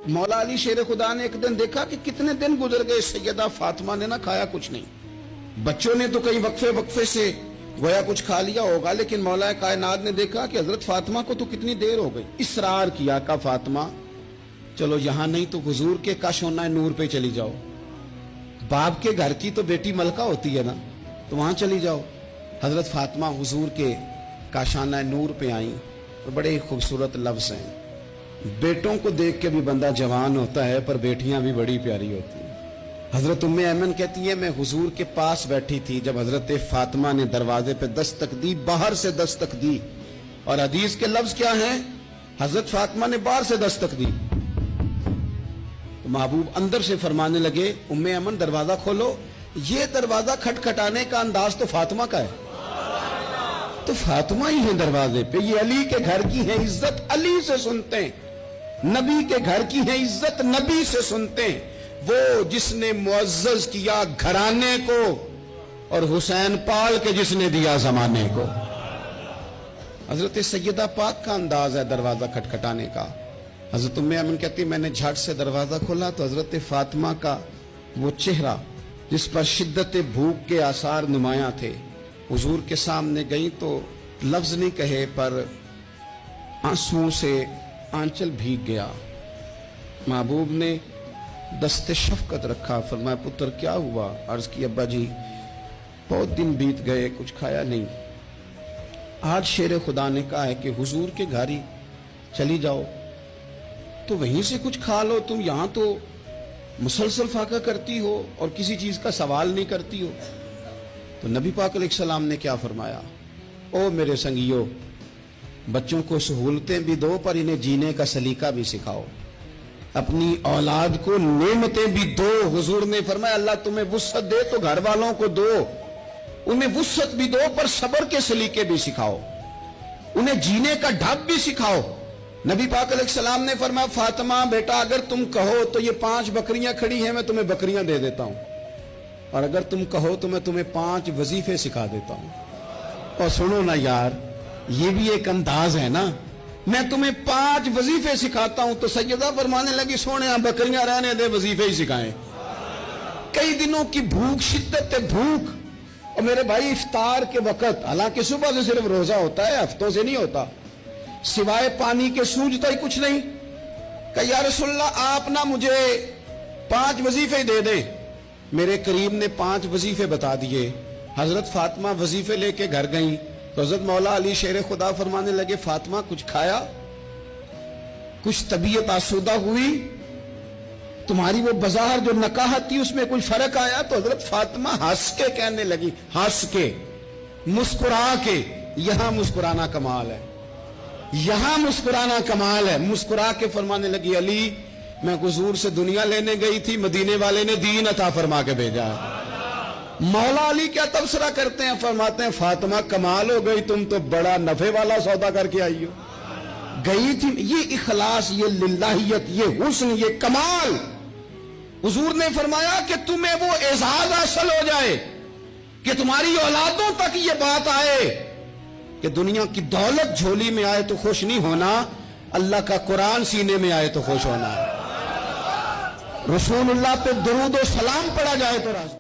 مولا علی شیر خدا نے ایک دن دیکھا کہ کتنے دن گزر گئے، سیدہ فاطمہ نے نہ کھایا کچھ نہیں. بچوں نے تو کئی وقفے سے گویا کچھ کھا لیا ہوگا، لیکن مولا کائنات نے دیکھا کہ حضرت فاطمہ کو تو کتنی دیر ہو گئی. اصرار کیا کہ فاطمہ چلو یہاں نہیں تو حضور کے کاشانہ نور پہ چلی جاؤ. باپ کے گھر کی تو بیٹی ملکہ ہوتی ہے نا، تو وہاں چلی جاؤ. حضرت فاطمہ حضور کے کاشانہ نور پہ آئیں. اور بڑے خوبصورت لفظ ہیں، بیٹوں کو دیکھ کے بھی بندہ جوان ہوتا ہے، پر بیٹیاں بھی بڑی پیاری ہوتی ہیں. حضرت ام ایمن کہتی ہے میں حضور کے پاس بیٹھی تھی جب حضرت فاطمہ نے دروازے پہ دستک دی، باہر سے دستک دی. اور حدیث کے لفظ کیا ہیں؟ حضرت فاطمہ نے باہر سے دستک دی. محبوب اندر سے فرمانے لگے ام ایمن دروازہ کھولو. یہ دروازہ کھٹکھٹانے کا انداز تو فاطمہ کا ہے، تو فاطمہ ہی ہیں دروازے پہ. یہ علی کے گھر کی ہے عزت، علی سے سنتے ہیں. نبی کے گھر کی ہے عزت، نبی سے سنتے ہیں. وہ جس نے معزز کیا گھرانے کو، اور حسین پال کے جس نے دیا زمانے کو. حضرت سیدہ پاک کا انداز ہے دروازہ کھٹکھٹانے کا. حضرت ام ایمن کہتی میں نے جھٹ سے دروازہ کھولا تو حضرت فاطمہ کا وہ چہرہ جس پر شدت بھوک کے آثار نمایاں تھے، حضور کے سامنے گئی تو لفظ نہیں کہے پر آنسوؤں سے آنچل بھیگ گیا. محبوب نے دست شفقت رکھا، فرمایا پتر کیا ہوا؟ عرض کی ابا جی بہت دن بیت گئے، کچھ کھایا نہیں. آج شیر خدا نے کہا ہے کہ حضور کے گھر ہی چلی جاؤ تو وہیں سے کچھ کھا لو. تم یہاں تو مسلسل فاقہ کرتی ہو اور کسی چیز کا سوال نہیں کرتی ہو. تو نبی پاک علیہ السلام نے کیا فرمایا؟ او میرے سنگیو، بچوں کو سہولتیں بھی دو پر انہیں جینے کا سلیقہ بھی سکھاؤ. اپنی اولاد کو نعمتیں بھی دو. حضور نے فرمایا اللہ تمہیں وسعت دے تو گھر والوں کو دو، انہیں وسعت بھی دو پر صبر کے سلیقے بھی سکھاؤ، انہیں جینے کا ڈھب بھی سکھاؤ. نبی پاک علیہ السلام نے فرمایا فاطمہ بیٹا اگر تم کہو تو یہ 5 بکریاں کھڑی ہیں میں تمہیں بکریاں دے دیتا ہوں، اور اگر تم کہو تو میں تمہیں 5 وظیفے سکھا دیتا ہوں. اور سنو نا یار، یہ بھی ایک انداز ہے نا، میں تمہیں 5 وظیفے سکھاتا ہوں. تو سیدہ فرمانے لگی سونے بکریاں رہنے دے، وظیفے ہی سکھائیں. کئی دنوں کی بھوک، شدت بھوک. اور میرے بھائی افطار کے وقت، حالانکہ صبح سے صرف روزہ ہوتا ہے، ہفتوں سے نہیں ہوتا، سوائے پانی کے سوجتا ہی کچھ نہیں. کہ یا رسول اللہ آپ نہ مجھے 5 وظیفے دے دیں. میرے کریم نے 5 وظیفے بتا دیے. حضرت فاطمہ وظیفے لے کے گھر گئیں تو حضرت مولا علی شیر خدا فرمانے لگے فاطمہ کچھ کھایا؟ کچھ طبیعت آسودہ ہوئی؟ تمہاری وہ بظاہر جو نکاحت تھی اس میں کوئی فرق آیا؟ تو حضرت فاطمہ ہنس کے کہنے لگی، ہنس کے، مسکرا کے. یہاں مسکرانا کمال ہے، یہاں مسکرانا کمال ہے. مسکرا کے فرمانے لگی علی میں حضور سے دنیا لینے گئی تھی، مدینے والے نے دین عطا فرما کے بھیجا ہے. مولا علی کیا تبصرہ کرتے ہیں؟ فرماتے ہیں فاطمہ کمال ہو گئی، تم تو بڑا نفع والا سودا کر کے آئی ہو. گئی تھی یہ اخلاص، یہ للہیت، یہ حسن، یہ کمال. حضور نے فرمایا کہ تمہیں وہ اعزاز حاصل ہو جائے کہ تمہاری اولادوں تک یہ بات آئے کہ دنیا کی دولت جھولی میں آئے تو خوش نہیں ہونا، اللہ کا قرآن سینے میں آئے تو خوش ہونا. رسول اللہ پہ درود و سلام پڑھا جائے تو راضی.